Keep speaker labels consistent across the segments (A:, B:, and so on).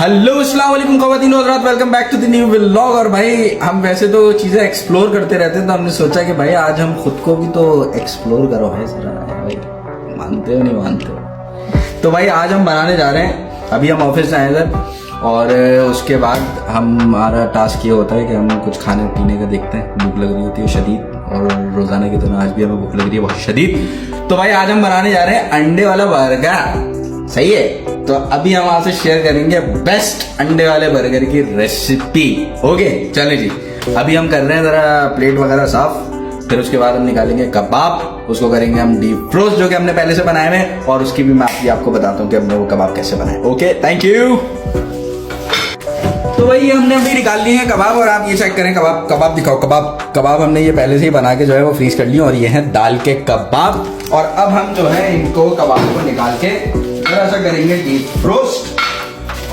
A: Hello अस्सलाम वालेकुम ख़वातीन और हज़रात, welcome back to the new vlog. और भाई हम वैसे तो चीज़ें एक्सप्लोर करते रहते हैं, तो हमने सोचा कि भाई आज हम खुद को भी तो एक्सप्लोर करो है सर। भाई मानते हो नहीं मानते हो? तो भाई आज हम बनाने जा रहे हैं। अभी हम ऑफिस से आए इधर और उसके बाद हमारा टास्क ये होता है कि हम कुछ खाने पीने का देखते हैं। भूख लग रही होती है शदीद, और रोज़ाना की तरह आज भी हमें भूख लग रही है बहुत शदीद। तो भाई आज हम बनाने जा रहे हैं अंडे वाला बर्गर। सही है, तो अभी हम आपसे शेयर करेंगे बेस्ट अंडे वाले बर्गर की रेसिपी। ओके चले जी, अभी हम कर रहे हैं जरा प्लेट वगैरह साफ, फिर उसके बाद हम निकालेंगे कबाब, उसको करेंगे हम डीप फ्रोस्ट जो कि हमने पहले से बनाए हुए, और उसकी भी मैं आपको बताता हूँ कि हमने वो कबाब कैसे बनाए। Okay thank you. तो भाई हमने अभी निकाल लिए हैं कबाब, और आप ये चेक करें कबाब दिखाओ। कबाब हमने ये पहले से ही बना के जो है वो फ्रीज कर लिए, और ये है दाल के कबाब। और अब हम जो है इनको कबाब को निकाल के थोड़ा सा करेंगे डीप फ्रोस्ट।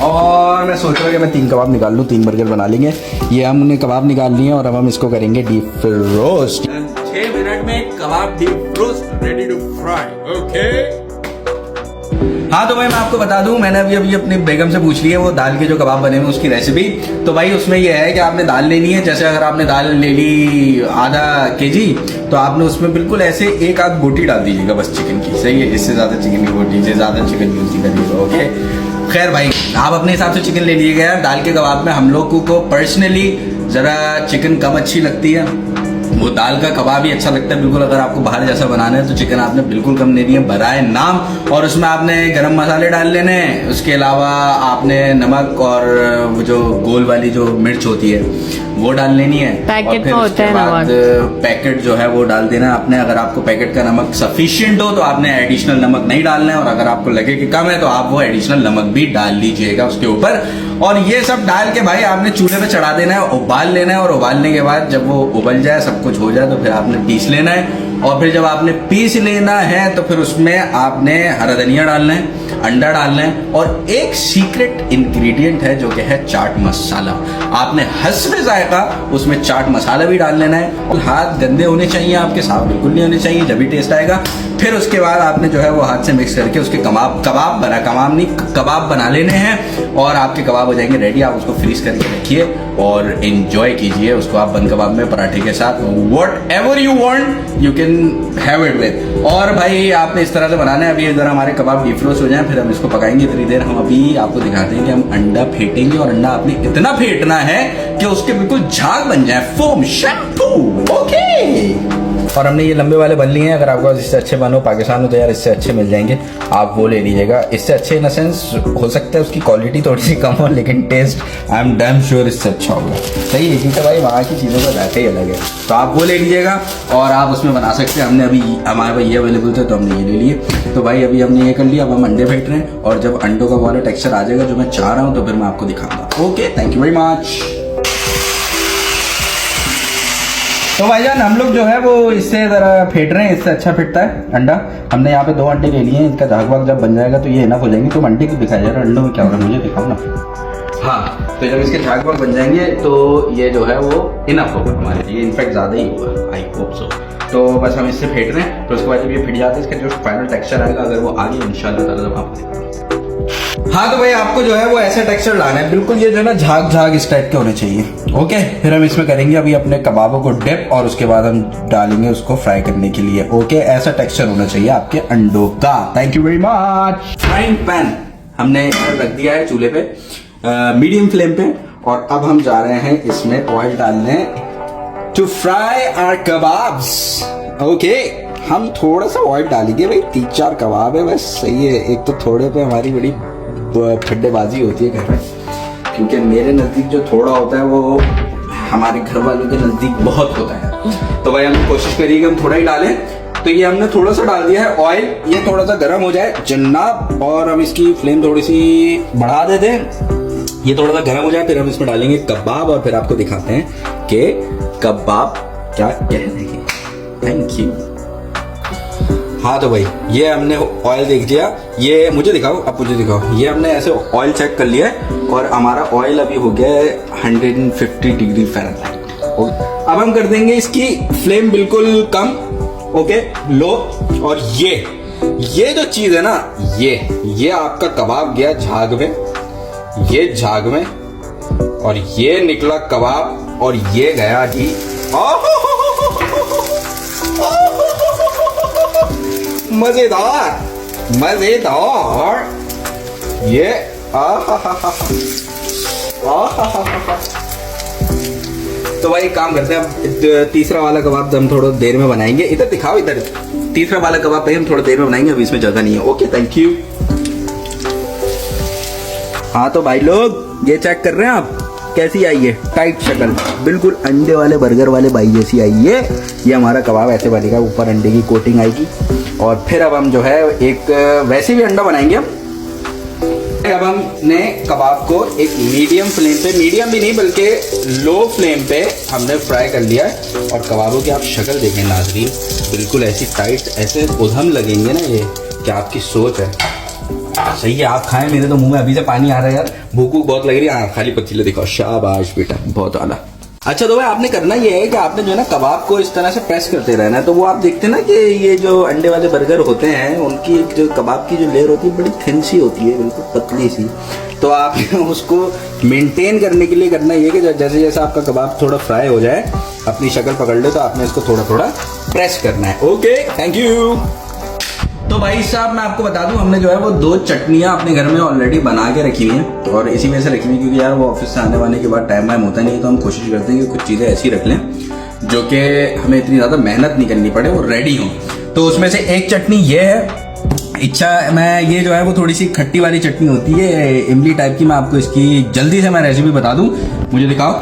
A: और मैं सोच रहा हूँ कि मैं 3 कबाब निकाल लूँ, 3 बर्गर बना लेंगे। ये हमने कबाब निकाल लिए और अब हम इसको करेंगे डीप फ्रोस्ट। 6 मिनट में kebab deep frost ready to fry. Okay हाँ, तो भाई मैं आपको बता दूं, मैंने अभी अपनी बेगम से पूछ ली है वो दाल के जो कबाब बने हुए उसकी रेसिपी। तो भाई उसमें ये है कि आपने दाल लेनी है। जैसे अगर आपने दाल ले ली आधा केजी, तो आपने उसमें बिल्कुल ऐसे 1 आध बोटी डाल दीजिएगा बस चिकन की। सही है, इससे ज्यादा चिकन की बोटी से ज्यादा चिकन यूज नहीं करिएगा। ओके खैर भाई, आप अपने हिसाब से चिकन ले लीजिएगा। दाल के कबाब में हम लोगों को पर्सनली जरा चिकन कम अच्छी लगती है, वो दाल का कबाब ही अच्छा लगता है बिल्कुल। अगर आपको बाहर जैसा बनाना है तो चिकन आपने बिल्कुल कम लेनी है बराए नाम। और उसमें आपने गरम मसाले डाल लेने हैं, उसके अलावा आपने नमक और वो जो गोल वाली जो मिर्च होती है वो डाल लेनी है।
B: पैकेट में होता है नमक,
A: पैकेट जो है वो डाल देना है आपने। अगर आपको पैकेट का नमक सफिशिएंट हो तो आपने एडिशनल नमक नहीं डालना है, और अगर आपको लगे कि कम है तो आप वो एडिशनल नमक भी डाल लीजिएगा उसके ऊपर। और ये सब डाल के भाई आपने चूल्हे पे चढ़ा देना है, उबाल लेना है। और उबालने के बाद जब वो उबल जाए, सब कुछ हो जाए, तो फिर आपने पीस लेना है। और फिर जब आपने पीस लेना है तो फिर उसमें आपने हरा धनिया डालना है, अंडा डालना है, और एक सीक्रेट इंग्रेडिएंट है जो कि है चाट मसाला। आपने हस्बे जायका उसमें चाट मसाला भी डाल लेना है। और हाथ गंदे होने चाहिए आपके, साफ बिल्कुल नहीं होने चाहिए, जब भी टेस्ट आएगा। फिर उसके बाद आपने जो है वो हाथ से मिक्स करके उसके कबाब बना लेने हैं, और आपके कबाब हो जाएंगे रेडी। आप उसको फ्रीज करके रखिए और एंजॉय कीजिए उसको आप बंद कबाब में, पराठे के साथ, what ever you want you can have it with. और भाई आपने इस तरह से बनाना है। अभी इधर हमारे कबाब डिफ्रोस्ट हो जाए, फिर हम इसको पकाएंगे इतनी देर। हम अभी आपको दिखाते हैं कि हम अंडा फेंटेंगे, और अंडा आपने इतना फेंटना है कि उसके बिल्कुल झाग बन जाए, फोम शैम्पू। ओके, और हमने ये लंबे वाले बन लिए हैं। अगर आपको इससे अच्छे बनो पाकिस्तान में तो यार इससे अच्छे मिल जाएंगे, आप वो ले लीजिएगा। इससे अच्छे इन द सेंस हो सकता है उसकी क्वालिटी थोड़ी सी कम हो, लेकिन taste I am damn sure इससे अच्छा होगा। सही है, क्योंकि भाई वहाँ की चीज़ों का जायका ही अलग है। तो आप वो ले लीजिएगा और आप उसमें बना सकते हैं। हमने अभी हमारे पास ये अवेलेबल थे तो हमने ये ले लिए। तो भाई अभी हमने ये कर लिया, अब हम अंडे फेंट रहे हैं, और जब अंडों का वाला टेक्सचर आ जाएगा जो मैं चाह रहा हूँ तो फिर मैं आपको दिखाऊंगा। Okay thank you very much. तो भाईजान हम लोग जो है वो इससे जरा फेंट रहे हैं, इससे अच्छा फिटता है अंडा। हमने यहाँ पे 2 अंडे ले लिए हैं, इनका झाग वाग जब बन जाएगा तो ये इनफ हो जाएंगे। तो अंडे को दिखाया जा रहा है, अंडों में क्या हो रहा है मुझे दिखाओ ना। हाँ, तो जब इसके झाग वाग बन जाएंगे तो ये जो है वो इनफ होगा हमारे लिए, इनफैक्ट ज़्यादा ही होगा, आई होप सो। तो बस हम इससे फेंट रहे हैं, तो उसके बाद जब ये फिट जाता है इसका जो फाइनल टेक्सचर आएगा, अगर वो आगे इंशाल्लाह ताला जब आपको। हाँ, तो भाई आपको जो है वो ऐसा टेक्सचर लाना है, बिल्कुल ये जो है ना झाग इस टाइप के होने चाहिए। ओके, फिर हम इसमें करेंगे अभी अपने कबाबों को डिप, और उसके बाद हम डालेंगे उसको फ्राई करने के लिए। ओके, ऐसा टेक्सचर होना चाहिए आपके अंडों का। Thank you very much. Frying pan हमने रख दिया है चूल्हे पे मीडियम फ्लेम पे, और अब हम जा रहे हैं इसमें ऑयल डालने to fry our kebabs. Okay, हम थोड़ा सा ऑयल डालेंगे भाई, 3-4 कबाब है बस। सही है, एक तो थोड़े पे हमारी बड़ी फड्डेबाजी होती है घर में, क्योंकि मेरे नज़दीक जो थोड़ा होता है वो हमारे घर वालों के नज़दीक बहुत होता है। तो भाई हम कोशिश करिए कि हम थोड़ा ही डालें। तो ये हमने थोड़ा सा डाल दिया है ऑयल, ये थोड़ा सा गर्म हो जाए जन्नाब, और हम इसकी फ्लेम थोड़ी सी बढ़ा देते हैं। ये थोड़ा सा गर्म हो जाए, फिर हम इसमें डालेंगे कबाब, और फिर आपको दिखाते हैं कि कबाब क्या कह रहे हैं। Thank you. हाँ, तो भाई ये हमने ऑयल देख दिया, ये मुझे दिखाओ, अब मुझे दिखाओ। ये हमने ऐसे ऑयल चेक कर लिया है, और हमारा ऑयल अभी हो गया है 150 डिग्री फ़ारेनहाइट। अब हम कर देंगे इसकी फ्लेम बिल्कुल कम, ओके, लो। और ये जो चीज है ना, ये आपका कबाब गया झाग में, ये झाग में, और ये निकला कबाब, और ये गया जी मजेदार मजेदार। ये तो भाई काम करते हैं, अब तीसरा वाला कबाब हम थोड़ा देर में बनाएंगे। इधर दिखाओ, इधर तीसरा वाला कबाब भाई हम थोड़ा देर में बनाएंगे, अभी इसमें जगह नहीं है। Okay, thank you. हाँ तो भाई लोग ये चेक कर रहे हैं आप, कैसी आई है टाइट शक्ल, बिल्कुल अंडे वाले बर्गर वाले भाई जैसी आई है। ये हमारा कबाब ऐसे बनेगा, ऊपर अंडे की कोटिंग आएगी। और फिर अब हम जो है एक वैसे भी अंडा बनाएंगे हम। अब हमने कबाब को एक मीडियम फ्लेम पे, मीडियम भी नहीं बल्कि लो फ्लेम पे हमने फ्राई कर लिया है। और कबाबों की आप शक्ल देखें नाज़रीन, बिल्कुल ऐसी टाइट, ऐसे उधम लगेंगे ना ये, क्या आपकी सोच है। सही है, आप खाएं, मेरे तो मुंह में अभी से पानी आ रहा है यार, भूख बहुत लग रही है। हाँ, खाली पतीले दिखाओ, शाबाश बेटा, बहुत आला। अच्छा तो भाई आपने करना ये है कि आपने जो है ना कबाब को इस तरह से प्रेस करते रहना है। तो वो आप देखते हैं ना कि ये जो अंडे वाले बर्गर होते हैं उनकी जो कबाब की जो लेयर होती है बड़ी थिन सी होती है, बिल्कुल पतली सी। तो आप उसको मेंटेन करने के लिए करना ये कि जैसे जैसे आपका कबाब थोड़ा फ्राई हो जाए, अपनी शक्ल पकड़ ले, तो आपने इसको थोड़ा थोड़ा प्रेस करना है। Okay, thank you. तो भाई साहब मैं आपको बता दूं, हमने जो है वो 2 चटनियां अपने घर में ऑलरेडी बना के रखी हुई हैं, और इसी वजह से रखी हुई क्योंकि यार वो ऑफिस से आने वाने के बाद टाइम होता नहीं है, तो हम कोशिश करते हैं कि कुछ चीज़ें ऐसी रख लें जो कि हमें इतनी ज़्यादा मेहनत नहीं करनी पड़े, वो रेडी हो। तो उसमें से एक चटनी ये है, इच्छा मैं ये जो है वो थोड़ी सी खट्टी वाली चटनी होती है, इमली टाइप की। मैं आपको इसकी जल्दी से मैं रेसिपी बता दूँ, मुझे दिखाओ,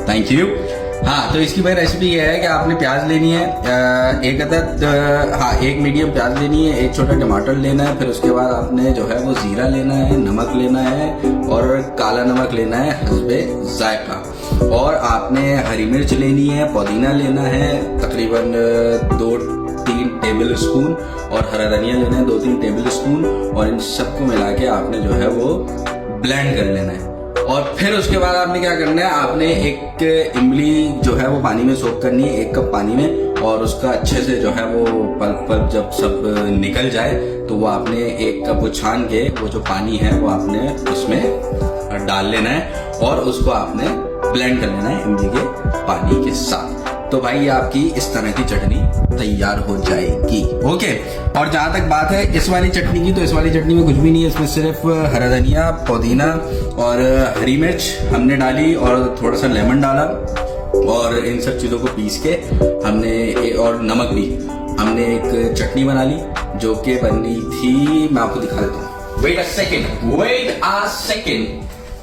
A: थैंक यू। हाँ तो इसकी भाई रेसिपी ये है कि आपने प्याज लेनी है, एक अदद, हाँ एक मीडियम प्याज लेनी है, एक छोटा टमाटर लेना है, फिर उसके बाद आपने जो है वो जीरा लेना है, नमक लेना है, और काला नमक लेना है हस्बे जायका, और आपने हरी मिर्च लेनी है, पुदीना लेना है तकरीबन 2-3 टेबल स्पून, और हरा धनिया लेना है 2-3 टेबल स्पून, और इन सबको मिला के आपने जो है वो ब्लेंड कर लेना है। और फिर उसके बाद आपने क्या करना है, आपने एक इमली जो है वो पानी में सोक करनी है, 1 कप पानी में, और उसका अच्छे से जो है वो पल्प जब सब निकल जाए तो वो आपने 1 कप छान के वो जो पानी है वो आपने उसमें डाल लेना है, और उसको आपने ब्लेंड कर लेना है इमली के पानी के साथ। तो भाई ये आपकी इस तरह की चटनी तैयार हो जाएगी। ओके, और जहां तक बात है इस वाली चटनी की, तो इस वाली चटनी में कुछ भी नहीं है, इसमें सिर्फ हरा धनिया, पुदीना और हरी मिर्च हमने डाली, और थोड़ा सा लेमन डाला, और इन सब चीजों को पीस के हमने, और नमक भी, हमने एक चटनी बना ली जो कि बनी थी, मैं आपको दिखा देता हूँ। Wait a second.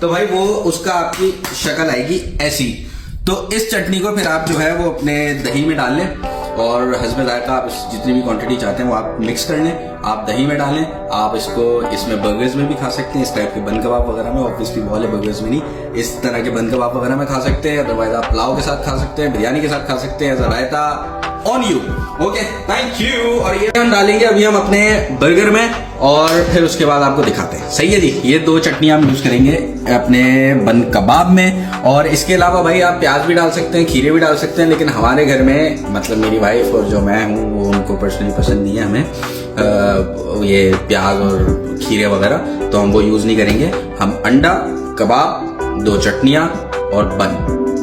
A: तो भाई वो उसका आपकी शक्ल आएगी ऐसी। तो इस चटनी को फिर आप जो है वो अपने दही में डाल लें, और हस्बे जायका आप जितनी भी क्वांटिटी चाहते हैं वो आप मिक्स कर लें, आप दही में डालें। आप इसको इसमें बर्गर्स में भी खा सकते हैं, इस टाइप के बन कबाब वगैरह में, ऑब्वियसली वाले बर्गर्स में नहीं, इस तरह के बन कबाब वगैरह में खा सकते हैं। अदरवाइज आप पुलाव के साथ खा सकते हैं, बिरयानी के साथ खा सकते हैं, raita on you. Okay, thank you. और ये हम डालेंगे अभी हम अपने बर्गर में, और फिर उसके बाद आपको दिखाते हैं। सही है जी, ये 2 चटनियां हम यूज करेंगे अपने बन कबाब में। और इसके अलावा भाई आप प्याज भी डाल सकते हैं, खीरे भी डाल सकते हैं, लेकिन हमारे घर में मतलब मेरी वाइफ और जो मैं हूँ वो उनको पर्सनली पसंद नहीं है हमें ये प्याज और खीरे वगैरह, तो हम वो यूज नहीं करेंगे। हम अंडा, कबाब, 2 चटनियां और बन,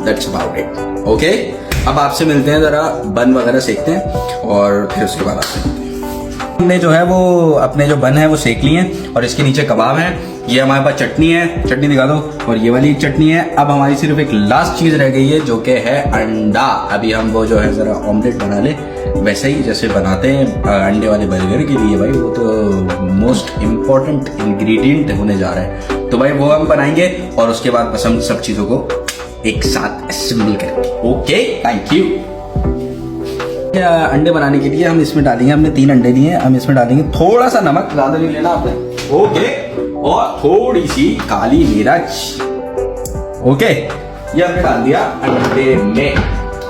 A: दैट्स अबाउट इट। ओके, अब आपसे मिलते हैं, जरा बन वगैरह सेकते हैं, और फिर उसके बाद आपसे मिलते हैं। हमने जो है वो अपने जो बन है वो सेक लिए हैं, और इसके नीचे कबाब है, ये हमारे पास चटनी है, चटनी दिखा दो, और ये वाली चटनी है। अब हमारी सिर्फ एक लास्ट चीज रह गई है जो कि है अंडा। अभी हम वो जो है जरा ऑमलेट बना ले, वैसे ही जैसे बनाते हैं अंडे वाले बर्गर के लिए भाई, वो तो मोस्ट इम्पोर्टेंट इंग्रेडिएंट होने जा रहा है। तो भाई वो हम बनाएंगे, और उसके बाद बस हम सब चीजों को एक साथ असेंबल करेंगे। Okay, thank you. अंडे बनाने के लिए हम इसमें डालेंगे, हमने 3 अंडे लिए हैं, हम इसमें डालेंगे थोड़ा सा नमक, ज्यादा नहीं लेना आपने। ओके, और थोड़ी सी काली मिर्च। ओके, ये हमने डाल दिया अंडे में,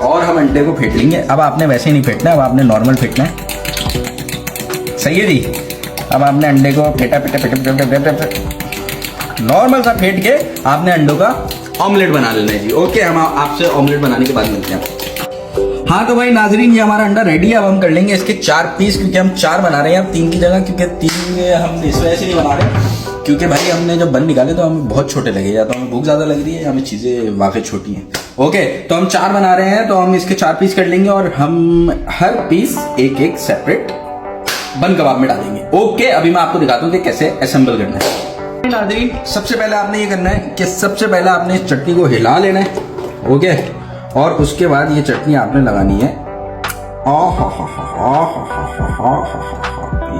A: और हम अंडे को फेंट लेंगे। अब आपने वैसे ही नहीं फेंटना है, अब आपने नॉर्मल फेंटना है। सही है जी। अब आपने अंडे को फेंटा नॉर्मल सा फेंट के आपने अंडों का ऑमलेट बना लेना है जी। ओके, हम आपसे ऑमलेट बनाने के बाद मिलते हैं। हाँ तो भाई नाजरीन, ये हमारा अंडा रेडी है। अब हम कर लेंगे इसके 4 पीस, क्योंकि हम 4 बना रहे हैं, अब 3 की जगह, क्योंकि 3 हम इस वजह से नहीं बना रहे क्योंकि भाई हमने जब बन निकाले तो हमें बहुत छोटे लगे, या तो हमें भूख ज्यादा लग रही है या हमें चीजें वाकई छोटी हैं। ओके, तो हम 4 बना रहे हैं, तो हम इसके 4 पीस कर लेंगे और हम हर पीस एक एक सेपरेट बन कबाब में डालेंगे। ओके, अभी मैं आपको दिखाता हूँ कि कैसे असेंबल करना है। नाज़रीन, सबसे पहले आपने ये करना है कि सबसे पहले आपने इस चटनी को हिला लेना है। ओके, और उसके बाद ये चटनी आपने लगानी है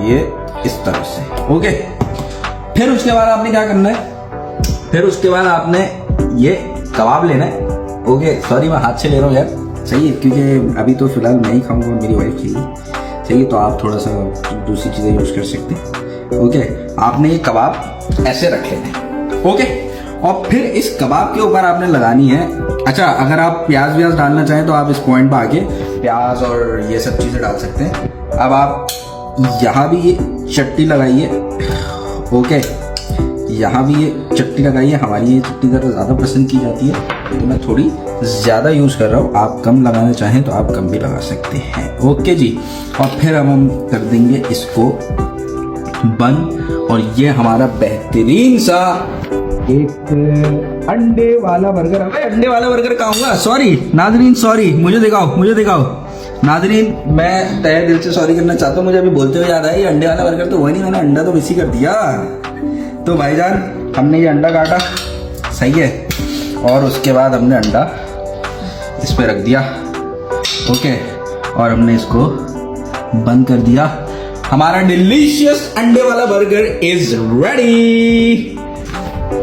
A: ये इस तरह से। ओके, फिर उसके बाद आपने क्या करना है, फिर उसके बाद आपने ये कबाब लेना है। ओके, सॉरी मैं हाथ से ले रहा हूँ यार, सही है, क्योंकि अभी तो फिलहाल मैं ही खाऊंगा, मेरी वाइफ खाएगी, सही है, तो आप थोड़ा सा दूसरी चीजें यूज कर सकते हैं। ओके, आपने ये कबाब ऐसे रख लेना है। ओके, और फिर इस कबाब के ऊपर आपने लगानी है, अच्छा अगर आप प्याज व्याज डालना चाहें तो आप इस पॉइंट पर आके प्याज और ये सब चीजें डाल सकते हैं। अब आप यहाँ भी ये चटनी लगाइए। ओके, यहाँ भी ये चटनी लगाइए, हमारी ये चटनी ज़्यादा पसंद की जाती है तो मैं थोड़ी ज़्यादा यूज़ कर रहा हूँ, आप कम लगाना चाहें तो आप कम भी लगा सकते हैं। ओके जी, और फिर हम कर देंगे इसको बंद, और ये हमारा बेहतरीन सा एक अंडे वाला बर्गर। अबे अंडे वाला बर्गर खाऊंगा, सॉरी नाज़रीन, सॉरी, मुझे दिखाओ नाज़रीन, मैं तहे दिल से सॉरी करना चाहता हूँ, मुझे अभी बोलते हुए याद आया ये अंडे वाला बर्गर तो वही नहीं, मैंने अंडा तो मिस ही कर दिया। तो भाईजान हमने ये अंडा काटा, सही है, और उसके बाद हमने अंडा इस पे रख दिया। ओके, और हमने इसको बंद कर दिया। हमारा डिलीशियस अंडे वाला burger is ready.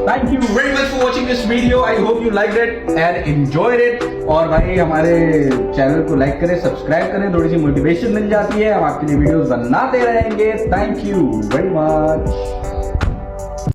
A: Thank you very much for watching this video. I hope you liked it and enjoyed it. और भाई हमारे चैनल को लाइक करें, सब्सक्राइब करें, थोड़ी सी मोटिवेशन मिल जाती है, हम आपके लिए वीडियोस बनाते रहेंगे। Thank you very much.